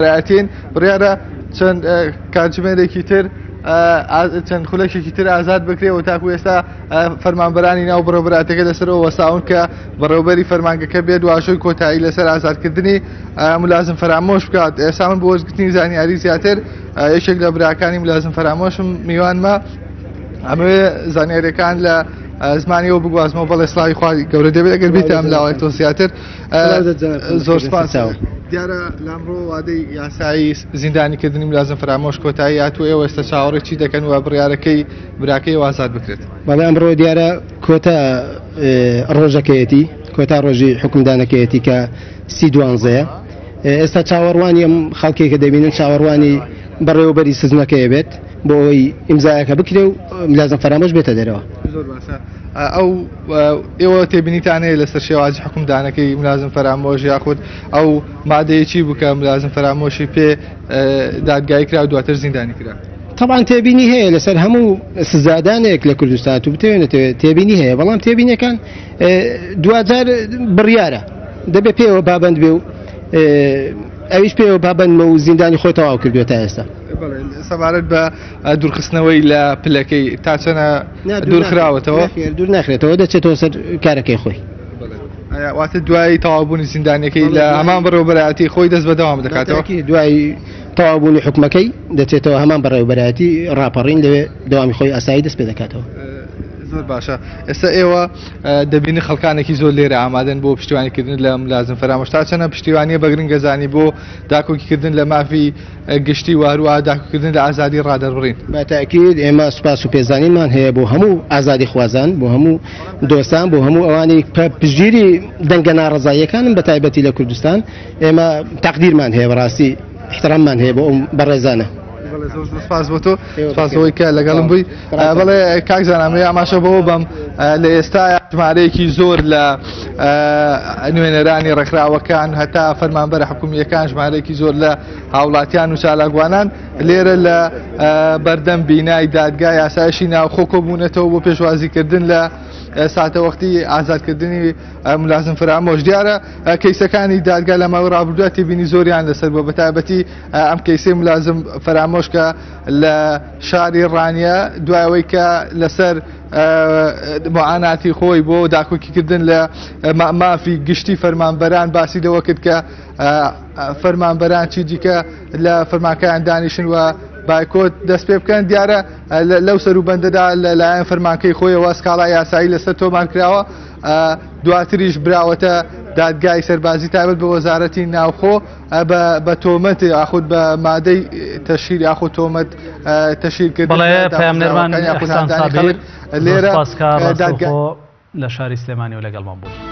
برایەتین بڕیارە چەند کاتژمێرێکی تر چەند خولەکێکی تر ئازاد بکرێەوە تاکو ئێستا فەرمانبەرانی ناو بەڕێوەبەراتەکە لەسەرەوە وەساون کە بەڕێوەبەری فەرمانگەکە بێت واشۆی کۆتایی لەسەر ئازادکردنی ملازم فەرامۆش بکات. ئێستا من بۆ وەرزگرتنی زانیاری زیاتر یەکێک لە براکانی ملازم فەرامۆشم میوانمە ئەمەوێ زانیاریەکان لە زمانیەوە بگوازمەوە بەڵێ سڵاوی خوای گەورە دەبێت ئەگەر بیت ئەم لاوای تۆ زیاتر زۆر سپاسەوە. دیارە لەمڕۆ وادەی یاسایی زیندانیکردنی ملازم فەرامۆش کۆتایی هاتووە، ئێوە ئێستا چاوەڕێکی دەکەن و بڕیارەکەی براکەی ئازاد بکرێت. بەڵێ ئەمڕۆ دیارە کۆتا ڕۆژەکەیەتی کۆتا ڕۆژی حکومدانەکەیەتی کە 32ەیە. ئێستا چاوەڕوانی ئەم خەڵکێکە دەبینن چاوەڕوانی بەڕێوەبەری سزمەکەیە بێت بۆ ئەوەی ئیمزایەکە بکرێ و ملازم فەرامۆش بێتە دەرەوە. زۆر باشە. ئەو ئێوە تێبینیتانەیە لەسەر شێوازی حکومدانەکەی ملازم فەرامۆش یاخود ئەو مادەیەکی بکە ملازم فەرامۆشی پێ دادگای کرا و دواتر زیندانی کرا؟ طبعا تێبینی هەیە لەسەر هەموو سزادانێک لە کوردستان و بتوێنێتەوە تێبینی هەیە، بەڵام تێبینیەکان دوجار بڕیارە دەبێت پێوە پابند بێ و ئەویش پێوە پابندمە و زیندانی خۆی تەواو کردووە تا ئێستا. سەبارەت بە دوورخستنەوەی لە پلەکەی تا چەنە دوورخراوەتەوە؟ دوور ناخرێتەوە، دەچێتەوە سەر کارەکەی خۆی. واتە دوای تەواوبوونی زیندانیەکەی لە هەمان بەڕێوەبەرایەتی خۆی دەست بەدەوام دەکاتەوە؟ دوای تەواوبوونی حکومەکەی دەچێتەوە هەمان بەڕێوەبەرایەتی ڕاپەڕین لەوێ دەوامی خۆی ئاسایی دەست پێ دەکاتەوە. زۆر باشە. ئێستا ئێوە دەبینی خەڵکانێکی زۆر لێرە ئامادەن بۆ پشتیوانیکردن لە ملازم فەرامۆش، تا چەنە پشتیوانیە بە گرنگەزانی بۆ داکۆکیکردن لە مافی گشتی و هەروەها داکۆکردن لە ئازادی ڕادەربڕین؟ بەتاکید ئێمە سوپاس و پێزانینمان هەیە بۆ هەموو ئازادی خوازان، بۆ هەموو دۆستان، بۆ هەموو ئەوانی پشتگیری دەنگە ناڕەزاییەکانن بە تایبەتی لە کوردستان. ئێمە تەقدیرمان هەیە، بەڕاستی احتراممان هەیە بۆ ئەم بەڕێزانە. سپاس بۆ تۆ، سپاسەوەی کە لەگەڵم بووی. بەڵێ کاک زانامەیە ئاماشە بەوە بەم لە ئێستا ژمارەیەکی زۆر لە نوێنەرانی ڕێکخراوەکان هەتا فەرمانبەر حکوومیەکان ژمارەیەکی زۆر لە هاوڵاتیان و چالاکوانان لێرە لە بەردەم بینای دادگای یاسایشی ناوخۆ کۆبوونەتەوە بۆ پێشوازیکردن لە ساتە وەختی ئازادکردنی ملازم فەرامۆش. دیارە کەیسەکانی دادگا لە ماوەی ڕابردووە تێبینی زۆریان لەسەر بۆ بەتایبەتی ئەم کەیسەی ملازم فەرامۆش کە لە شاری ڕانیە دوایەوەی کە لەسەر معاناتی خۆی بۆ داکۆکیکردن لە مافی گشتی فەرمانبەران باسی لەوە کرد کە فەرمانبەران چیجیکە لە فەرمانکەیان دانیشن و بایکۆت دەست پێ بکەن. دیارە لەو سەروبەندەدا لەلایەن فەرمانکەی خۆیەوە سکاڵای یاسایی لەسەر تۆمان کراوە، دواتریش براوەتە دادگای سەربازی تایبەت بە وەزارەتی ناوخۆ بە تۆمەت یاخود بە مادەی تەشهیر یاخود تۆمەت تەشهیرکردن. بەڵێ پەیامنەرمان ئەحسان سابیر لێرە دادگای لە شاری سلێمانی و لەگەڵمان بوو.